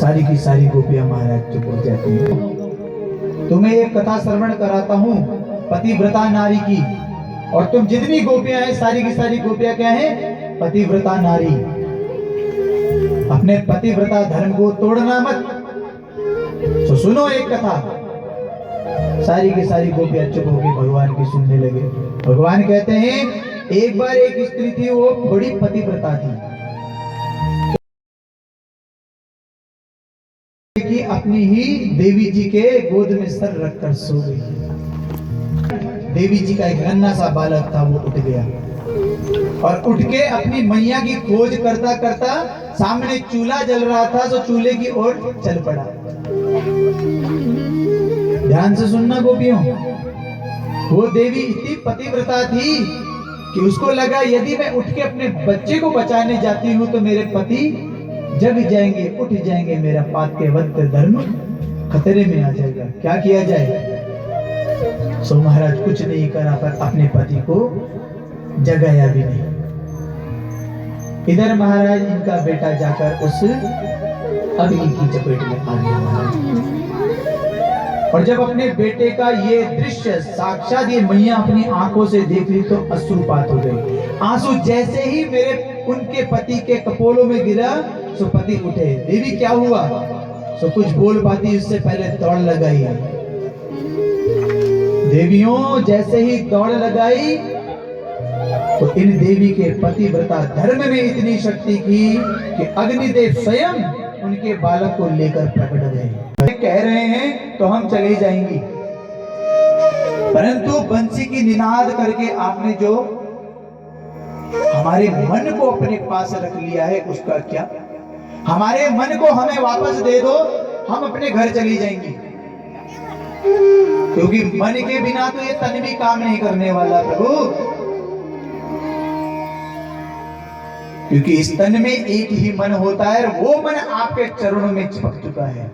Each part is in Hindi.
सारी की सारी गोपियां महाराज चुप हो जाती हैं। तुम्हें एक कथा श्रवण कराता हूँ पतिव्रता नारी की, और तुम जितनी गोपियां हैं सारी की सारी गोपियां क्या हैं? पतिव्रता नारी। अपने पतिव्रता धर्म को तोड़ना मत। तो सुनो एक कथा। सारी की सारी गोपियां चुप होकर भगवान की सुनने लगे। भगवान कहते हैं एक बार एक स्त्री थी, वो बड़ी पतिव्रता थी कि अपनी ही देवी जी के गोद में सर रखकर सो गई। देवी जी का एक नन्हा सा बालक था, वो उठ गया और उठ के अपनी मैया की खोज करता करता सामने चूल्हा जल रहा था, तो चूल्हे की ओर चल पड़ा। ध्यान से सुनना गोपियों, वो देवी इतनी पतिव्रता थी कि उसको लगा यदि मैं उठ के अपने बच्चे को बचाने जाती हूँ तो मेरे पति जग जाएंगे, उठ जाएंगे, मेरा पातिव्रत्य धर्म खतरे में आ जाएगा। क्या किया जाए? सो महाराज कुछ नहीं करा, पर अपने पति को जगाया भी नहीं। इधर महाराज इनका बेटा जाकर उस अग्नि की चपेट में आ गया महाराज। और जब अपने बेटे का ये दृश्य साक्षात ये मैया अपनी आंखों से देख ली तो अश्रुपात हो गए। आंसू जैसे ही मेरे उनके पति के कपोलों में गिरा, सो पति उठे। देवी क्या हुआ? सो कुछ बोल पाती उससे पहले दौड़ लगाई। देवियों जैसे ही दौड़ लगाई तो इन देवी के पतिव्रता धर्म में इतनी शक्ति की कि अग्निदेव स्वयं उनके बालक को लेकर प्रकट गए। कह रहे हैं तो हम चले जाएंगे, परंतु बंसी की निनाद करके आपने जो हमारे मन को अपने पास रख लिया है उसका क्या? हमारे मन को हमें वापस दे दो, हम अपने घर चली जाएंगी। क्योंकि मन के बिना तो ये तन भी काम नहीं करने वाला प्रभु। क्योंकि इस तन में एक ही मन होता है, वो मन आपके चरणों में चिपक चुका है।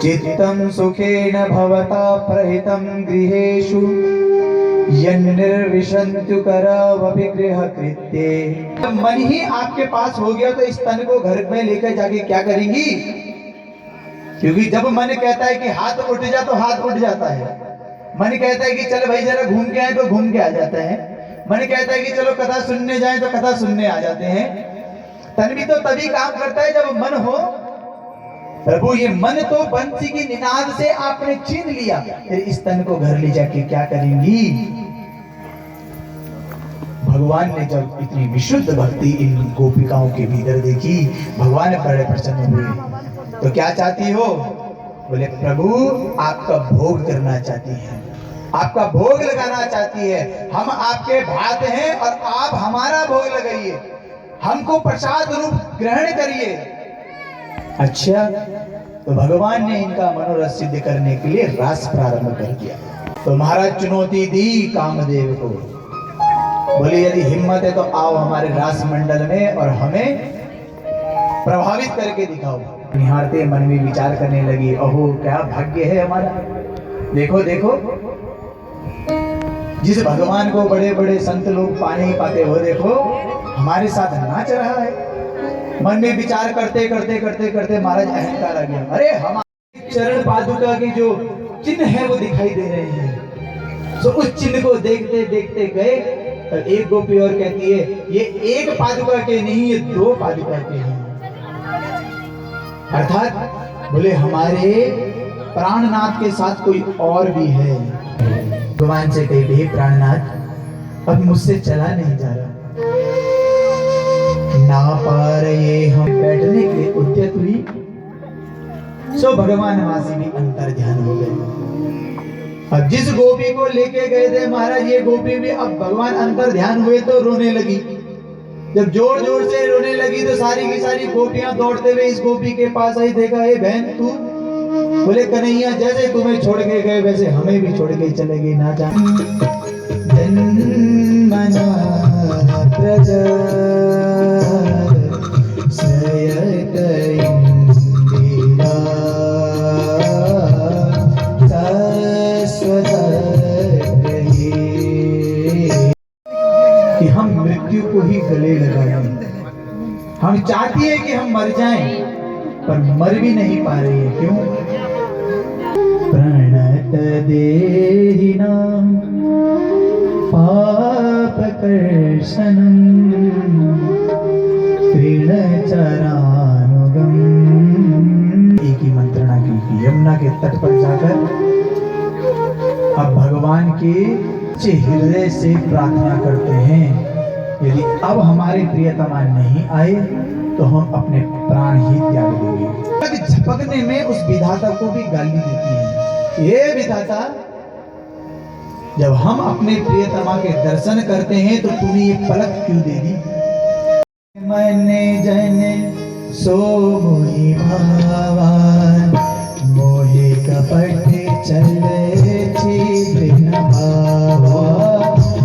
चित्तम सुखेन भवता प्रहितम गृहेषु यन्निर्विशन्तु करावपि गृह कृत्ये। मन ही आपके पास हो गया तो इस तन को घर में लेकर जाके क्या करेंगी? क्योंकि जब मन कहता है कि हाथ उठ जा तो हाथ उठ जाता है। मन कहता है कि चल भाई जरा घूम के आए तो घूम के आ जाते हैं। मन कहता है कि चलो कथा सुनने जाए तो कथा सुनने आ जाते हैं। तन भी तो तभी काम करता है जब मन हो। प्रभु ये मन तो बंसी की निनाद से आपने छीन लिया, फिर इस तन को घर ले जाके क्या करेंगी? भगवान ने जब इतनी विशुद्ध भक्ति इन गोपिकाओं के भीतर देखी, भगवान बड़े प्रसन्न हुए। तो क्या चाहती हो? बोले प्रभु आपका भोग करना चाहती है, आपका भोग लगाना चाहती है। हम आपके भात हैं और आप हमारा भोग लगाइए, हमको प्रसाद रूप ग्रहण करिए। अच्छा, तो भगवान ने इनका मनोरथ सिद्ध करने के लिए रास प्रारंभ कर दिया। तो महाराज चुनौती दी कामदेव को, बोले यदि हिम्मत है तो आओ हमारे रास मंडल में और हमें प्रभावित करके दिखाओ। निहारते मन में विचार करने लगी, अहो क्या भाग्य है हमारा। देखो देखो, जिस भगवान को बड़े बड़े संत लोग पा नहीं पाते, वो देखो हमारे साथ नाच रहा है। मन में विचार करते करते करते करते महाराज अहंकार आ गया। अरे हमारे चरण पादुका के जो चिन्ह है वो दिखाई दे रहे हैं। तो उस चिन्ह को देखते देखते गए तो एक गोपी और कहती है ये एक पादुका के नहीं, ये दो पादुका के हैं। अर्थात बोले हमारे प्राणनाथ के साथ कोई और भी है। भगवान से कहते हे प्राणनाथ अब मुझसे चला नहीं जा रहा, ना पा रहे हम। बैठने के लिए उद्यत हुई, सो भगवान वासी भी अंतर ध्यान हो गए। अब जिस गोपी को लेके गए थे महाराज, ये गोपी भी अब भगवान अंतर ध्यान हुए तो रोने लगी। जब जोर जोर से रोने लगी तो सारी की सारी गोपियां दौड़ते हुए इस गोपी के पास आई। देखा हे बहन तू, बोले कन्हैया जैसे तुम्हें छोड़ के गए वैसे हमें भी छोड़ के चले गए। ना जाने कि हम मृत्यु को ही गले लगाएं। हम चाहती है कि हम मर जाएं, पर मर भी नहीं पा रही है। क्यों? प्रणत देहिनां पापकर्षणं तृणचरानुगम। एक ही मंत्रणा की यमुना के तट पर जाकर अब भगवान के हृदय से प्रार्थना करते हैं, यदि अब हमारे प्रियतमा नहीं आए तो हम अपने प्राण ही त्याग देंगे। झपकने में उस विधाता को भी गाली देती है, ये विधाता, जब हम अपने प्रियतमा के दर्शन करते हैं तो तूने ये पलक क्यों दे दी? मन जन सो मोहि भावा, मोहि कपट चले छिद्र न भावा।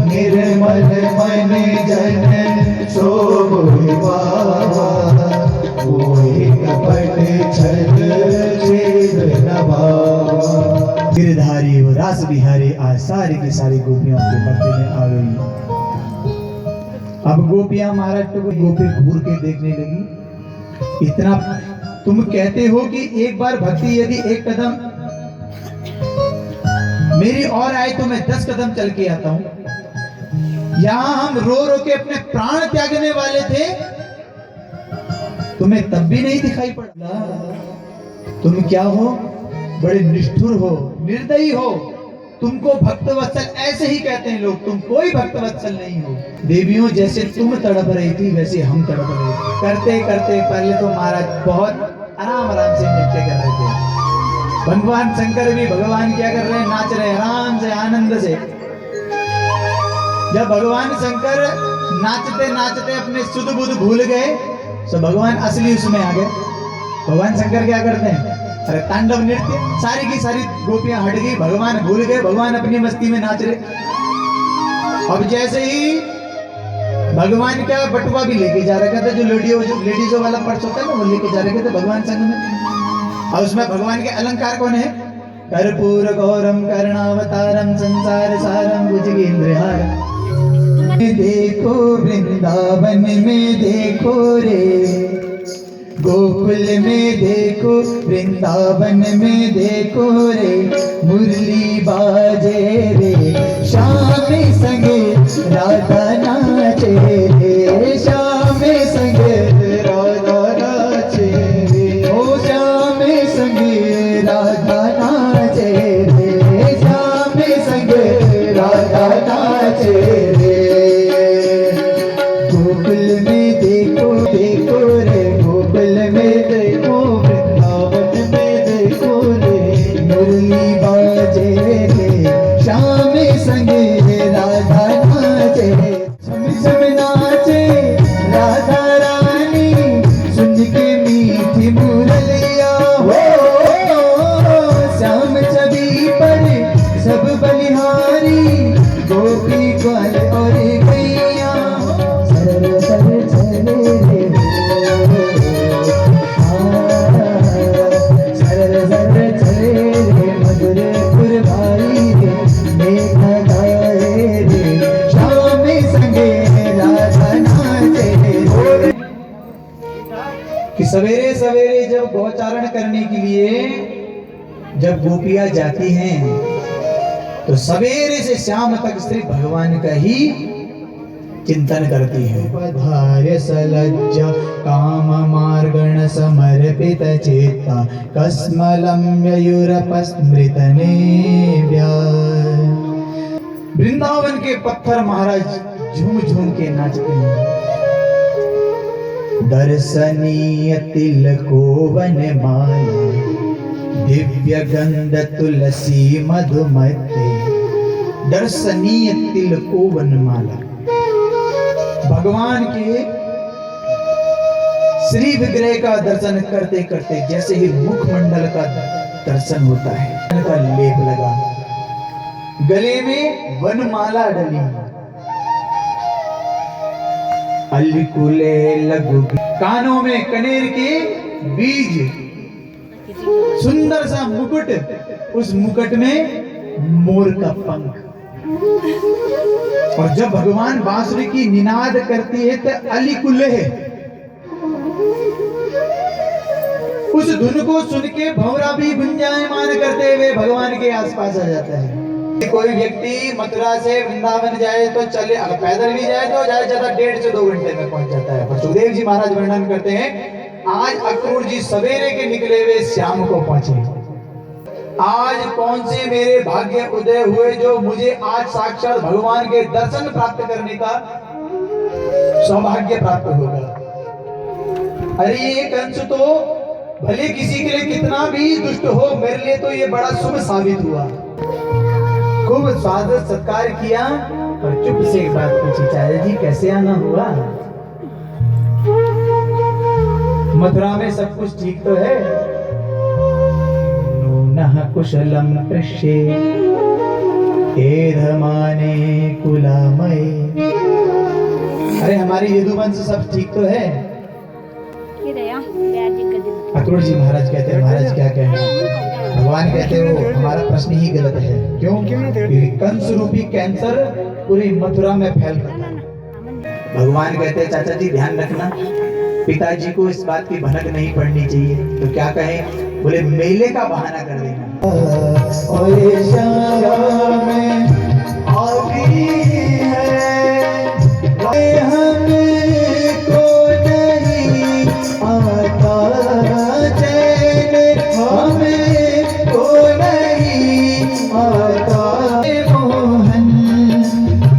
निर्मल मन जन सो मोहि भावा, मोहि कपट चले छिद्र न भावा। गिरधारी व रास बिहारी आज सारी की सारी गोपियों के मध्य में आ गई। अब गोपियां महाराष्ट्र को गोपी घूर के देखने लगी। इतना तुम कहते हो कि एक बार भक्ति यदि एक कदम मेरी और आए तो मैं 10 कदम चल के आता हूं। यहां हम रो रो के अपने प्राण त्यागने वाले थे, तुम्हें तब भी नहीं दिखाई पड़ा। तुम क्या हो? बड़े निष्ठुर हो, निर्दयी हो। तुमको भक्तवत्सल ऐसे ही कहते हैं लोग, तुम कोई भक्तवत्सल नहीं हो। देवियों, जैसे तुम तड़प रही थी वैसे हम तड़प रहे थे। करते करते पहले तो महाराज बहुत आराम आराम से नृत्य कर रहे थे। भगवान शंकर भी भगवान क्या कर रहे हैं? नाच रहे हैं आराम से, आनंद से। जब भगवान शंकर नाचते नाचते अपने सुध बुध भूल गए तो भगवान असली उसमें आ गए। भगवान शंकर क्या करते हैं? अरे तांडव नृत्य, सारी की सारी गोपियां हट गई, भगवान भूल गए, भगवान अपनी मस्ती में नाच रहे। अब जैसे ही भगवान का बटुआ भी लेके जा रखा था, जो लेडीजों वाला पर्स होता है ना, वो लेके जा रखे थे भगवान संग में। और उसमें भगवान के अलंकार कौन है? कर्पूर गौरम कर्णावतारम संसार सारम भुजगेंद्रहारम। देखो वृंदावन में देखो रे, गोकुल में देखो, वृंदावन में देखो रे, मुरली बाजे रे, श्याम संगे राधा नाचे रे, श्याम संगे राधा नाचे रे, ओ श्याम संगे राधा नाचे रे, श्याम संगे राधा नाचे रे। गोकुल में देखो देखो रे, गोकुल में देखो, वृंदावन में देखो रे, मुरली बाजे रे, श्याम संगे राधा नाचे, झम झम नाचे राधा रानी, सुन के मीठी मुरलिया हो। श्याम छवि पर सब बलिहारी, गोपी ग्वाल और गैया, सरल सरल चले रे, सरल सरल चले रे, मधुर पुरवाई रे, मेघा गाए रे, श्याम संगे राधा नाचे रे। कि सवेरे सवेरे जब गौचारण करने के लिए जब गोपियां जाती हैं तो सवेरे से शाम तक सिर्फ भगवान का ही चिंतन करती है। पधार्य सलज्जा काम मार्गण समर्पित चेता, कस्मलं मयूरपस्मृत नेव्या। वृंदावन के पत्थर महाराज झूम झूम के नाचते हैं। दर्शनीय तिलको वनमाला, दिव्य गंध तुलसी मधुमते। दर्शनीय तिलको वनमाला, भगवान के श्री विग्रह का दर्शन करते करते जैसे ही मुखमंडल का दर्शन होता है, का लेप लगा, गले में वनमाला डली, अलिकुले लघु, कानों में कनेर के बीज, सुंदर सा मुकुट, उस मुकुट में मोर का पंख। और जब भगवान बांसुरी की निनाद करती है तो अलिकुले उस धुन को सुन के भंवरा भी गुंजायमान करते हुए भगवान के आसपास आ जाता है। कोई व्यक्ति मथुरा से वृंदावन जाए तो चले, अगर पैदल भी जाए तो ज्यादा ज्यादा 1.5 से 2 घंटे में पहुंच जाता है। पर सुखदेव जी महाराज वर्णन करते हैं, आज अक्रूर जी सवेरे के निकले हुए शाम को पहुंचे। आज कौन से मेरे भाग्य उदय हुए जो मुझे आज साक्षात भगवान के दर्शन प्राप्त करने का सौभाग्य प्राप्त होगा। अरे ये कंस तो भले किसी के लिए कितना भी दुष्ट हो, मेरे लिए तो ये बड़ा शुभ साबित हुआ। खूब स्वागत सत्कार किया और चुप से एक बात पूछी, चाचा जी कैसे आना हुआ? मथुरा में सब कुछ ठीक तो है? नूनः कुशलम पृष्ठे एधमाने कुलामये। अरे हमारे यदुवंश सब ठीक तो है? अक्रूर जी महाराज कहते हैं, महाराज क्या कहना? भगवान कहते हो हमारा प्रश्न ही गलत है। क्यों? क्योंकि कंस रूपी कैंसर पूरी मथुरा में फैल रहा है। भगवान कहते हैं चाचा जी ध्यान रखना, पिताजी को इस बात की भनक नहीं पड़नी चाहिए। तो क्या कहें? बोले मेले का बहाना कर देना। और ये शाम में आती है हमको नहीं आता चैन, हमें को नहीं आता मोहन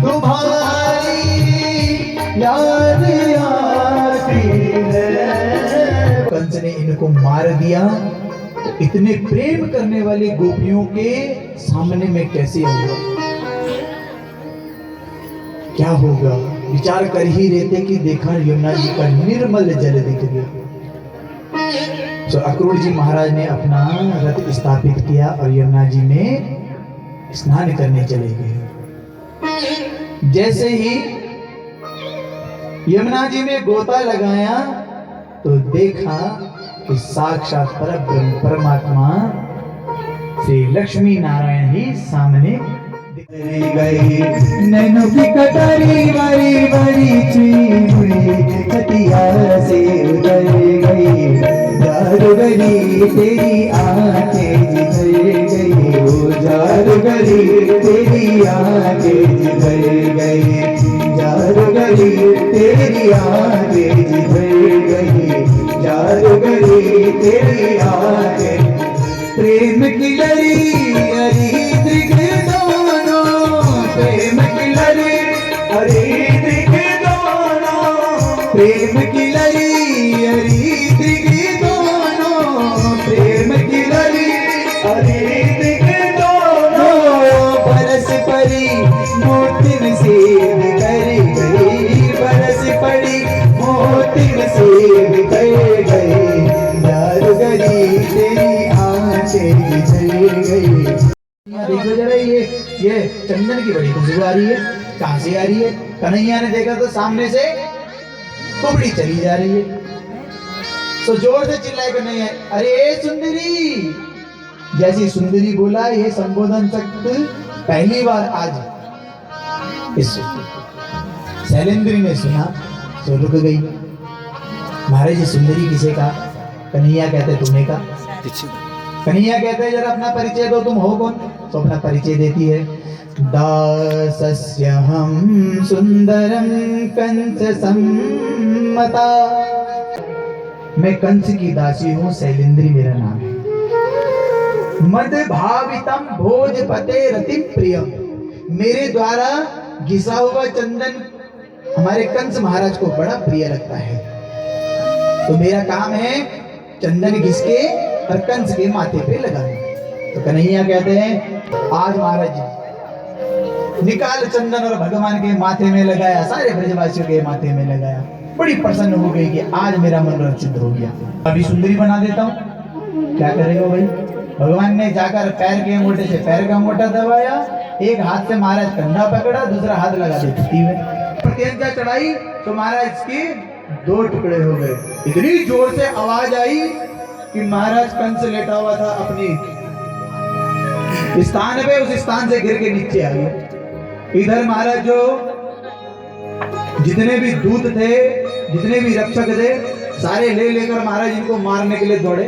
तुम्हारी याद आती है। कंस ने इनको मार दिया तो इतने प्रेम करने वाली गोपियों के सामने में कैसे होगा? क्या होगा? विचार कर ही रहे थे कि देखा यमुना जी का निर्मल जल दिख गया। तो अक्रूर जी महाराज ने अपना रथ स्थापित किया और यमुना जी में स्नान करने चले गए। जैसे ही यमुना जी में गोता लगाया तो देखा कि साक्षात परब्रह्म परमात्मा श्री लक्ष्मी नारायण ही सामने गई। नैनो की कटारी वारी वारी चुई खतिया से उतर गई। जादूगरी तेरी आंखें जिधर गई, ओ जादूगरी तेरी आंखें जिधर गई, जादूगरी तेरी आंखें जिधर गई, जादूगरी तेरी आंखें। प्रेम की लड़ी हरी दृग दोनों, प्रेम की लड़ी हरी दृग दोनों, प्रेम की लड़ी हरी दृग दोनों, प्रेम की लड़ी हरी दृग दोनों। बरस पड़ी मोतिन से बिखर गई, बरस पड़ी मोतिन से बिखर गई, जादूगरी तेरी देखो जरा ये चंदन की बड़ी खुशबू आ रही है, कहां से आ रही है? कन्हैया ने देखा तो सामने से कुबड़ी चली जा रही है। तो जोर से चिल्लाए कन्हैया, अरे सुंदरी। जैसी सुंदरी बोला, ये संबोधन शब्द पहली बार आज इस शैलेंद्री ने सुना तो रुक गई। महाराज सुंदरी किसे कहा? कन्हैया कहते तुम्हें कहा। कन्हैया कहते हैं जरा अपना परिचय दो, तुम हो कौन? तो अपना परिचय देती है, दासस्य हम सुंदरम कंस सम्मता। मैं कंस की दासी हूँ, शैलेंद्री मेरा नाम है। मद भावितम भोजपते रति प्रियम, मेरे द्वारा घिसा हुआ चंदन हमारे कंस महाराज को बड़ा प्रिय लगता है। तो मेरा काम है चंदन घिस के और कंस के माथे पे लगाना। तो कन्हैया कहते हैं आज महाराज जी निकाल चंदन और भगवान के माथे में लगाया, सारे ब्रजवासियों के माथे में लगाया। बड़ी प्रसन्न हो गई कि आज मेरा मन सिद्ध हो गया, अभी सुंदरी बना देता हूँ। क्या करेगा भाई? भगवान ने जाकर पैर के अंगूठे से पैर का अंगूठा दबाया, एक हाथ से महाराज कंधा पकड़ा, दूसरा हाथ लगा दे छुट्टी में प्रत्यंचा चढ़ाई तो महाराज के 2 टुकड़े हो गए। इतनी जोर से आवाज आई कि महाराज कंस लेटा हुआ था अपनी स्थान पे, उस स्थान से गिर के नीचे आ गए। इधर महाराज जो जितने भी दूत थे, जितने भी रक्षक थे, सारे ले लेकर महाराज इनको मारने के लिए दौड़े।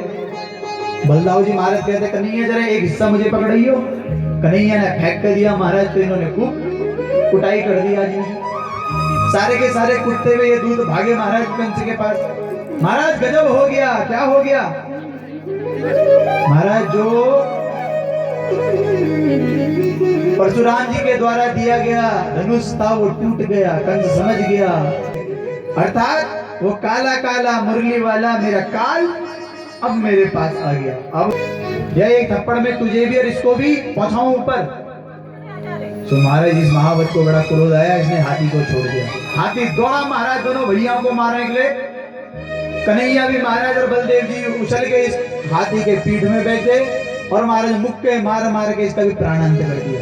बलदाऊ जी महाराज कहते कन्हैया जरा एक हिस्सा मुझे पकड़ाइयो। कन्हैया ने फेंक कर दिया महाराज, तो इन्होंने खूब कुटाई कर दी आज इनकी। सारे के सारे कुटते हुए ये दूत भागे महाराज कंस के पास। महाराज गजब हो गया, क्या हो गया महाराज? जो परशुराम जी के द्वारा दिया गया धनुष था वो टूट गया। कंस समझ गया, अर्थात वो काला काला मुरली वाला मेरा काल अब मेरे पास आ गया। अब यह एक थप्पड़ में तुझे भी और इसको भी पहुंचाऊं ऊपर। तो महाराज इस महावत को बड़ा क्रोध आया, इसने हाथी को छोड़ दिया। हाथी दौड़ा महाराज दोनों भैयाओं को मारने के लिए। कन्हैया भी महाराज और बलदेव जी उछल के इस हाथी के पीठ में बैठे और महाराज मुक्के मार मार के इसका भी प्राणांत कर दिया।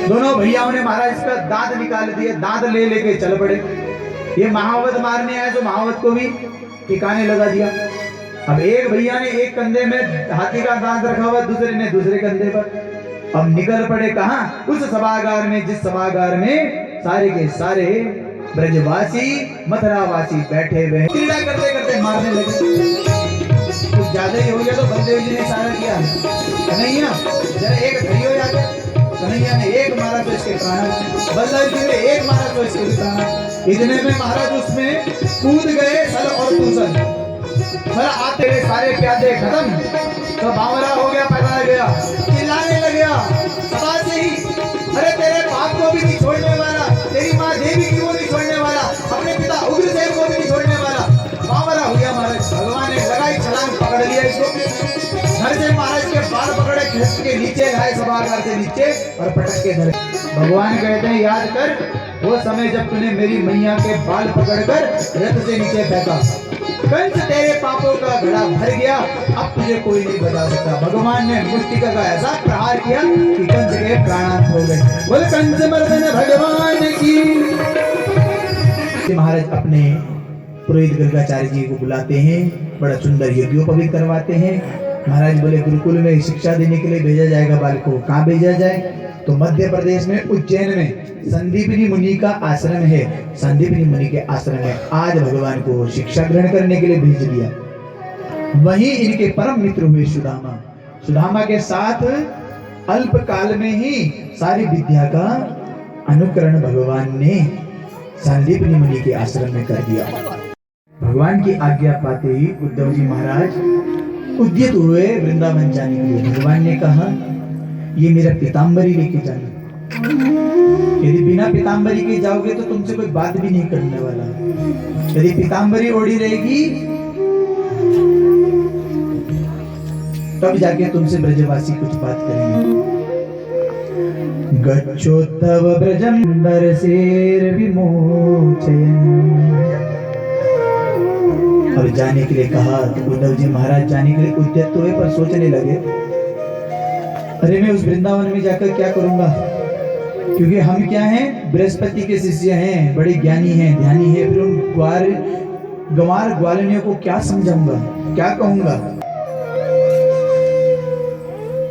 दोनों भैयाओं ने महाराज इसका दांत निकाल दिए, दांत ले लेके चल पड़े। ये महावत मारने आए तो महावत को भी ठिकाने लगा दिया। अब एक भैया ने एक कंधे में हाथी का दांत रखा हुआ, दूसरे ने दूसरे कंधे पर। अब निकल पड़े कहां? उस सभागार में जिस सभागार में सारे के सारे ब्रजवासी मथुरावासी बैठे हुए क्रीड़ा करते करते मारने लगे। कुछ ज्यादा ही हो गया तो बलदेव जी ने इशारा किया, कन्हैया जरा एक धरियो जाके। कन्हैया ने एक मारा तो इसके प्राण, बलदेव जी ने एक मारा तो इसके प्राण। इतने में महाराज उसमें कूद गए सल और दूसर। सर आते सारे प्यादे खत्म, तो बावरा हो गया, पैदा गया, चिल्लाने लग गया सभा से ही, अरे तेरे बाप को भी नहीं छोड़ने वाला, तेरी माँ देवी को नहीं छोड़ने वाला, अपने पिता उग्रसेन को भी नहीं छोड़ने वाला। बावरा हो गया महाराज। भगवान ने लगाई छलांग, पकड़ लिया इसको। घर से महाराज के बाल पकड़े, खींच के नीचे लाए सभागार से नीचे और पटक के धरे। भगवान कहते हैं याद कर वो समय जब तूने मेरी मैया के बाल पकड़कर रथ से नीचे फेंका। कंस तेरे पापों का घड़ा भर गया, अब तुझे कोई नहीं बता सकता। भगवान ने मुष्टिका का ऐसा प्रहार किया कि कंस के प्राणांत हो गए। बोले कंस मर्दन भगवान की। महाराज अपने पुरोहित गर्गाचार्य जी को बुलाते हैं, बड़ा सुंदर यज्ञोपवीत करवाते हैं। महाराज बोले गुरुकुल में शिक्षा देने के लिए भेजा जाएगा बाल को। कहाँ भेजा जाए? तो मध्य प्रदेश में उज्जैन में संदीपनी मुनि का आश्रम है। संदीपनी मुनि के आश्रम में आज भगवान को शिक्षा ग्रहण करने के लिए भेज दिया। वहीं इनके परम मित्र हुए सुदामा। सुदामा के साथ अल्प काल में ही सारी विद्या का अनुकरण भगवान ने संदीपनी मुनि के आश्रम में कर दिया। भगवान की आज्ञा पाते ही उद्धव जी महाराज उद्यत हुए वृंदावन जाने के लिए। भगवान ने कहा ये मेरा पीताम्बरी लेके जाना, यदि बिना पीताम्बरी के जाओगे तो तुमसे कोई बात भी नहीं करने वाला। यदि पीताम्बरी ओढ़ी रहेगी तब जाके तुमसे ब्रजवासी कुछ बात करेंगे। गच्छो तव ब्रजम दरसेर विमोचयन्। अब जाने के लिए कहा तो उद्धव जी महाराज जाने के लिए उद्यत हुए, पर सोचने लगे अरे मैं उस वृंदावन में जाकर क्या करूंगा, क्योंकि हम क्या हैं, बृहस्पति के शिष्य हैं, बड़े ज्ञानी हैं, ध्यानी हैं। फिर उन गंवार ग्वालिनियों को क्या समझाऊंगा, क्या कहूंगा।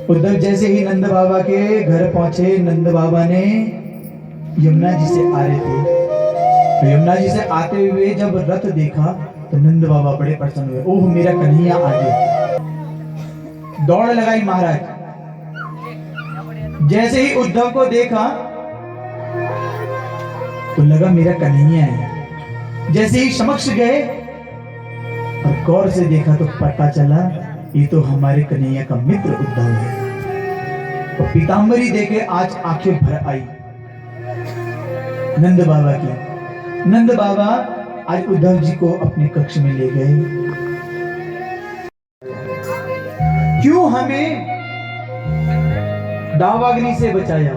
उद्धव जैसे ही नंद बाबा के घर पहुंचे, नंद बाबा ने यमुना जी से आ रहे थे, तो यमुना जी से आते हुए जब रथ देखा तो नंद बाबा बड़े प्रसन्न हुए। ओह मेरा कन्हैया आ गया। दौड़ लगाई महाराज। जैसे ही उद्धव को देखा तो लगा मेरा कन्हैया है। जैसे ही समक्ष गए और गौर से देखा तो पता चला ये तो हमारे कन्हैया का मित्र उद्धव है। तो पीताम्बरी देखे आज आंखें भर आई नंद बाबा की। नंद बाबा आज उद्धव जी को अपने कक्ष में ले गए। क्यों हमें दावाग्नि से बचाया?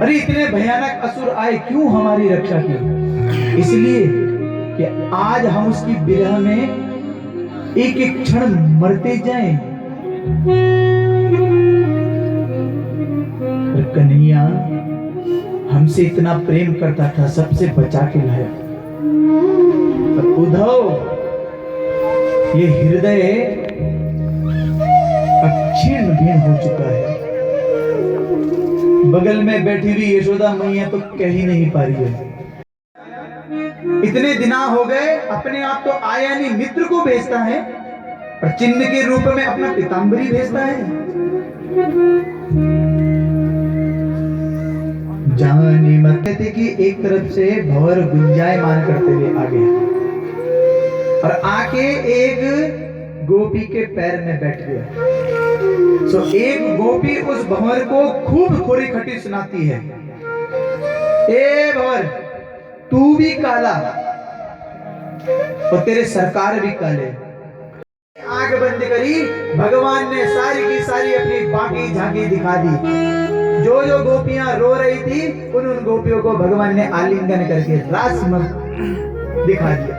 अरे इतने भयानक असुर आए, क्यों हमारी रक्षा की? इसलिए कि आज हम उसकी विरह में एक एक क्षण मरते जाएं। कन्हैया हमसे इतना प्रेम करता था, सबसे बचा के लाया। उद्धव ये हृदय क्षीण भीण हो चुका है। बगल में बैठी हुई यशोदा मैया तो कह ही नहीं पा रही है। इतने दिना हो गए, अपने आप तो आया नहीं, मित्र को भेजता है और चिन्ह के रूप में अपना पीताम्बरी भेजता है। जानी मत कहते कि एक तरफ से भंवर गुंजायमान करते हुए आ गया और आके एक गोपी के पैर में बैठ गया। सो एक गोपी उस भंवर को खूब खोरी खटी सुनाती है, ए भंवर तू भी काला और तेरे सरकार भी काले। आंख बंद करी, भगवान ने सारी की सारी अपनी बाकी झांकी दिखा दी। जो जो गोपियां रो रही थी उन गोपियों को भगवान ने आलिंगन करके रास दिखा दिया।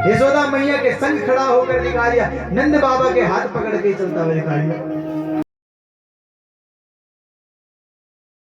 यशोदा मैया के संग खड़ा होकर दिखा दिया, नंद बाबा के हाथ पकड़ के चलता हुआ दिखा दिया।